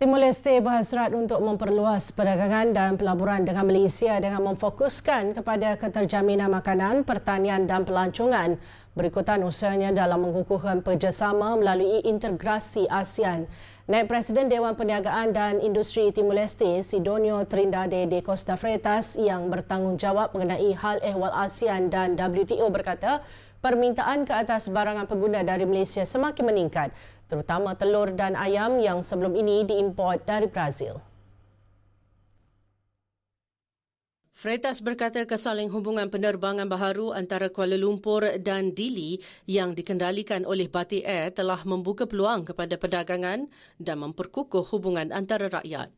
Timor Leste berhasrat untuk memperluas perdagangan dan pelaburan dengan Malaysia dengan memfokuskan kepada keterjaminan makanan, pertanian dan pelancongan berikutan usahanya dalam mengukuhkan kerjasama melalui integrasi ASEAN. Naib Presiden Dewan Perniagaan dan Industri Timor Leste, Sidonio Trindade de Costa Freitas yang bertanggungjawab mengenai hal ehwal ASEAN dan WTO berkata, permintaan ke atas barangan pengguna dari Malaysia semakin meningkat, terutama telur dan ayam yang sebelum ini diimport dari Brazil. Freitas berkata kesaling hubungan penerbangan baharu antara Kuala Lumpur dan Dili yang dikendalikan oleh Batik Air telah membuka peluang kepada perdagangan dan memperkukuh hubungan antara rakyat.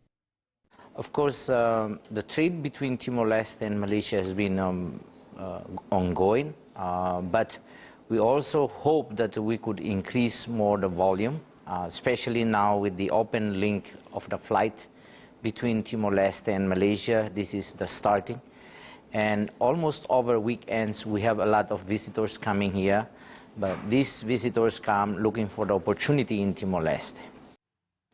Of course, the trade between Timor-Leste and Malaysia has been ongoing, but we also hope that we could increase more the volume, especially now with the open link of the flight between Timor-Leste and Malaysia. This is the starting. And almost over weekends, we have a lot of visitors coming here, but these visitors come looking for the opportunity in Timor-Leste.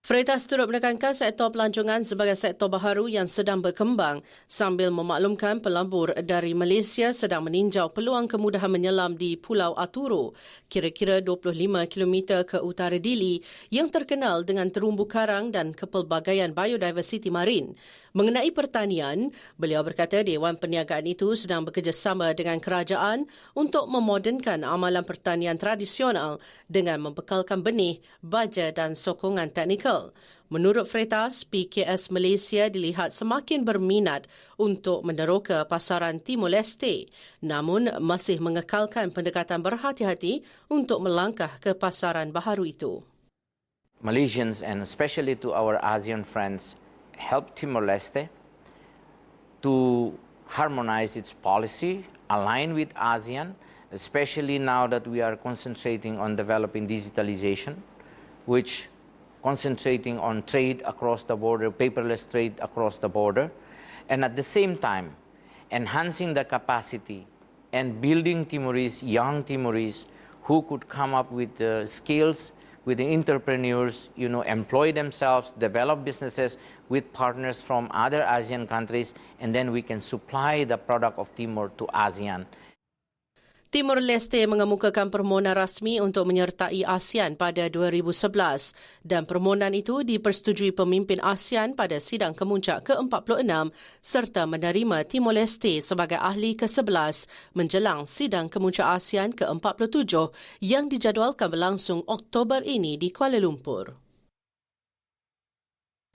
Freitas turut menekankan sektor pelancongan sebagai sektor baharu yang sedang berkembang sambil memaklumkan pelabur dari Malaysia sedang meninjau peluang kemudahan menyelam di Pulau Aturo, kira-kira 25 km ke utara Dili yang terkenal dengan terumbu karang dan kepelbagaian biodiversiti marin. Mengenai pertanian, beliau berkata Dewan Perniagaan itu sedang bekerjasama dengan kerajaan untuk memodernkan amalan pertanian tradisional dengan membekalkan benih, baja dan sokongan teknikal. Menurut Freitas, PKS Malaysia dilihat semakin berminat untuk meneroka pasaran Timor Leste, namun masih mengekalkan pendekatan berhati-hati untuk melangkah ke pasaran baharu itu. Malaysians and especially to our ASEAN friends help Timor-Leste to harmonize its policy, align with ASEAN, especially now that we are concentrating on developing digitalization, which concentrating on trade across the border, paperless trade across the border, and at the same time, enhancing the capacity and building Timorese, young Timorese, who could come up with the skills, with the entrepreneurs, employ themselves, develop businesses with partners from other ASEAN countries, and then we can supply the product of Timor to ASEAN. Timor Leste mengemukakan permohonan rasmi untuk menyertai ASEAN pada 2011 dan permohonan itu dipersetujui pemimpin ASEAN pada sidang kemuncak ke-46 serta menerima Timor Leste sebagai ahli ke-11 menjelang sidang kemuncak ASEAN ke-47 yang dijadualkan berlangsung Oktober ini di Kuala Lumpur.